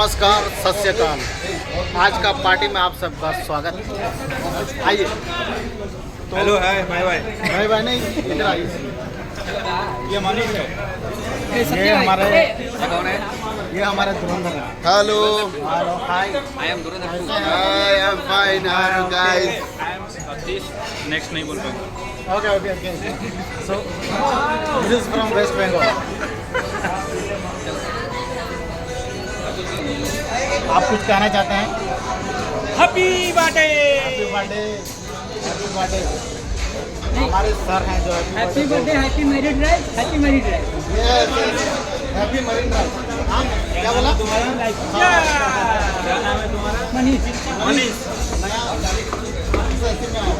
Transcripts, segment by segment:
नमस्कार, सत श्री अकाल। आज का पार्टी में आप सबका स्वागत। आइए। तो हेलो, हाय, बाय बाय। भाई भाई नहीं, इधर आइए। ये मनीष है। ये हमारे कौन है? ये हमारे धुरंधर हैं। Hello, hello, hi. I am Dhurandhar. I am fine, hello guys. I am Satish. Next नहीं बोल पाऊंगा। Okay okay okay. So this is from West Bengal. आप कुछ कहना चाहते हैं? Happy birthday. Happy birthday, happy birthday. हमारे सर हैं जो happy birthday, happy married life, happy married life. Happy marine life. हाँ, क्या बोला? तुम्हारा लाइफ। क्या नाम है तुम्हारा? मनीष। मनीष। नया में आओ।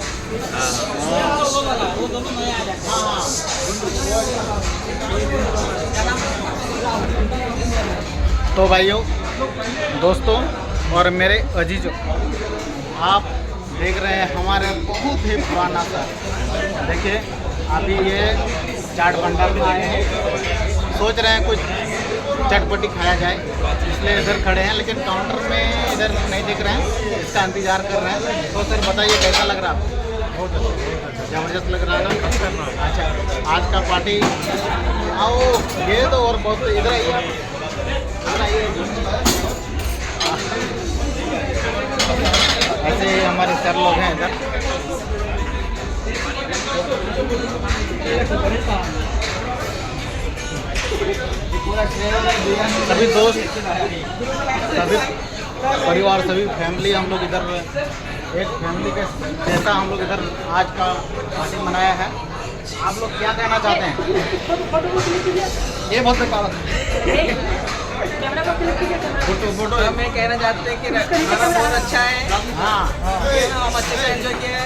वो दोनों नया आ जाता है। तो भाइयों, दोस्तों और मेरे अजीजों, आप देख रहे हैं हमारे बहुत ही पुराना सर। देखिए, अभी ये चाट भंडार में आए हैं। सोच रहे हैं कुछ चटपटी खाया जाए, इसलिए इधर खड़े हैं, लेकिन काउंटर में इधर नहीं दिख रहे हैं, इसका इंतज़ार कर रहे हैं। तो सर बताइए, कैसा लग रहा है आपको? बहुत अच्छा, ज़बरदस्त लग रहा है ना? अच्छा, आज का पार्टी आओ। ये तो और बहुत इधर आइए। ऐसे ही हमारे सर लोग हैं इधर। सभी दोस्त, सभी परिवार, सभी फैमिली, हम लोग इधर एक फैमिली के जैसा हम लोग इधर आज का पार्टी मनाया है। आप लोग क्या कहना चाहते हैं? ये बहुत बेकार फोटो हमें कहना चाहते हैं कि खाना बहुत अच्छा है। हाँ, हम अच्छे से एंजॉय किए हैं।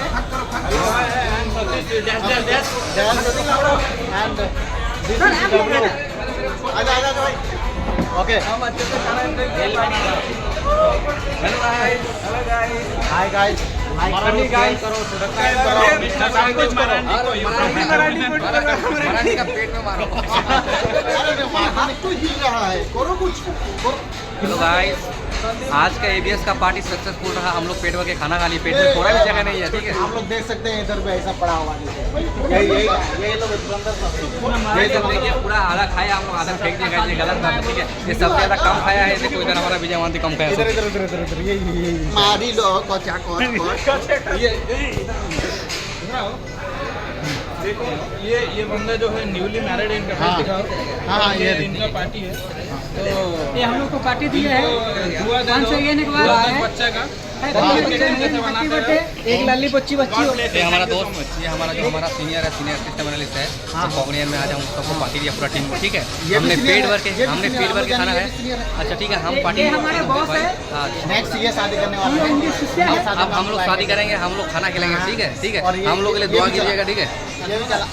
ओके, हम अच्छे से खाना एंजॉय किए। Hello guys, hello guys, hi guys, Marathi guys। करो, सब्सक्राइब करो, मराठी का पेट में मारो। अरे मारने को हिल रहा है, करो कुछ करो। हेलो गाइस, आज का एबीएस का पार्टी सक्सेसफुल रहा। हम लोग पेट भर के खाना खा लिए, पेट में थोड़ा भी जगह नहीं है, ठीक है। आप लोग देख सकते हैं इधर भी ऐसा पड़ा हुआ है। यही लोग ये सब देखिए, पूरा आधा खाया हम लोग, आधा फेंक दिया, ये गलत बात है, ठीक है। ये सबसे ज़्यादा कम खाया है, देखो इधर हमारा विजय मानती कम खाया इधर है। इधर इधर इधर इधर यही मारी लो कोचा को। ये बंदा जो है न्यूली मैरिड है, इनका हाँ। फेस दिखाओ। हाँ, ये इनका पार्टी है। तो ये हम लोग को पार्टी दिया है। दुआ दे 500 येन के बाद दो बच्चा का। Happy birthday. एक लाली बच्ची बच्ची हो। ये हमारा दोस्त, ये हमारा जो हमारा सीनियर है, सीनियर सिस्टम एनालिस्ट है, तो कॉग्नियन में आज हम सबको पार्टी दिया पूरा टीम को, ठीक है। हमने पेट भर के खाना है। अच्छा ठीक है, हम पार्टी ये हमारे बॉस है। नेक्स्ट ये शादी करने वाले हैं। उनकी शिष्या है। अब हम लोग शादी करेंगे, हम लोग खाना खिलाएंगे, ठीक है, ठीक और है। ये- हम लोग के लिए ये दुआ भी चला। कीजिएगा, ठीक है। ये भी चला।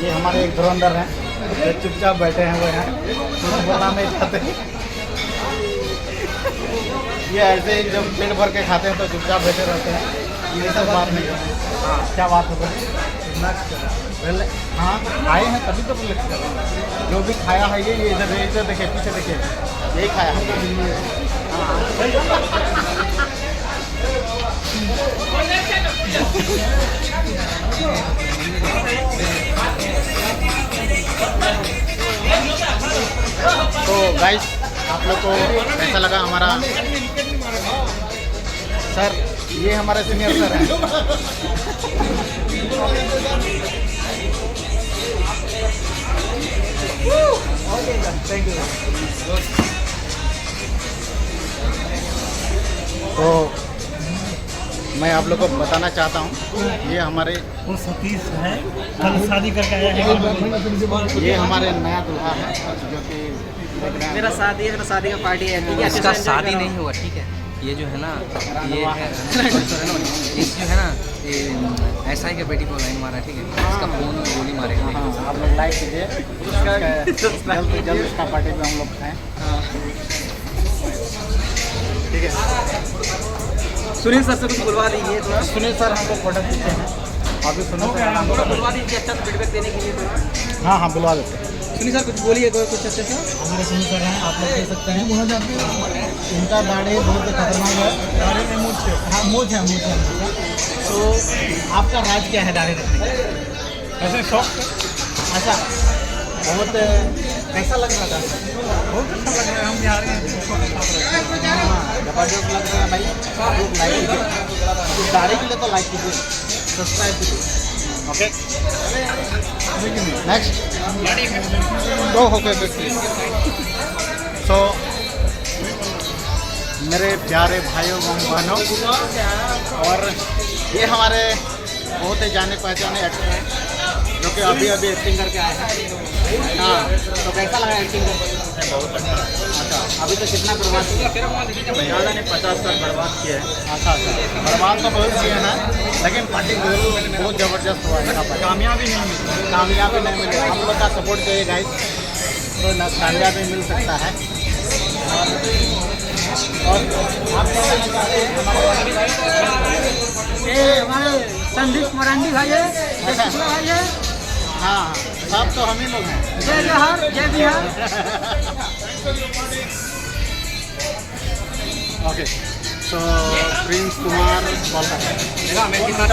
ये हमारे एक धुरंधर हैं, जो चुपचाप बैठे हैं, वो हैं, कुछ बोलना नहीं चाहते। ये ऐसे ही जब पेट भर के खाते हैं तो चुपचाप बैठे रहते हैं, ये सब बात नहीं करते। हाँ, क्या बात है पहले? हाँ, खाए हैं तभी तो बोले। जो भी खाया है ये इधर देखिए, पीछे देखिए, यही खाया है। तो गाइस, आप लोग को कैसा लगा हमारा सर? ये हमारे सीनियर सर हैं। Thank you. तो मैं आप लोग को बताना चाहता हूँ, ये हमारे वो सतीश है, कल शादी करके आया है। ये हमारे नया दूल्हा है, जो कि देख रहे हैं। मेरा शादी है, मेरा शादी का पार्टी है, ठीक है। इसका शादी नहीं हुआ, ठीक है। ये जो है ना, ये है इस जो है ना, ये SI के बेटी को लाइन मारा, ठीक है। इसका फोन में गोली मारेगा। हाँ, आप लोग लाइक कीजिए, जल्द से जल्द इसका पार्टी में हम लोग खाएँ, ठीक है। सुनील सर से कुछ बुलवा दीजिए थोड़ा। सुनील सर हमको प्रोडक्ट देते हैं। अभी सुनो बुलवा दीजिए अच्छा फीडबैक देने के लिए थोड़ा। हाँ हाँ बुलवा देते हैं। सुनी सर कुछ बोलिए कुछ अच्छे से। हमारे सुनी कर रहे हैं, आप लोग देख सकते हैं इनका दाढ़ी बहुत खतरनाक है। दाढ़ी में मूछ है। हाँ मूछ है मूछ है। तो आपका राज क्या है दाढ़ी रखने का? ऐसे शौक अच्छा बहुत कैसा लग रहा था? बहुत अच्छा लग रहा है, हम बिहारी हैं, शौक के साथ रहते हैं। हाँ जबरदस्त लग रहा है भाई। आप लोग लाइक कीजिए, इस दाढ़ी के लिए तो लाइक कीजिए, सब्सक्राइब कीजिए। ओके नेक्स्ट ओके सो मेरे प्यारे भाइयों एवं बहनों, और ये हमारे बहुत ही जाने पहचाने एक्टर हैं जो कि अभी एक्टिंग करके आए हैं। हाँ तो कैसा लगा एक्टिंग करके? बहुत अच्छा। अभी तो कितना बर्बाद किया? ज़्यादा नहीं 50 साल बर्बाद किया है। अच्छा बर्बाद तो बहुत किया है, लेकिन पार्टी बहुत ज़बरदस्त हुआ है। कामयाबी नहीं मिली। हम लोग का सपोर्ट चाहिए गाइस, तो कामयाबी मिल सकता है। और आप क्या कहना चाहते हैं? ये हमारे संदीप मरांडी भाई है, अच्छा। भाई है। हाँ सब तो हम ही लोग हैं। जय बिहार जय Bihar. Okay so Prince Kumar Kolkata.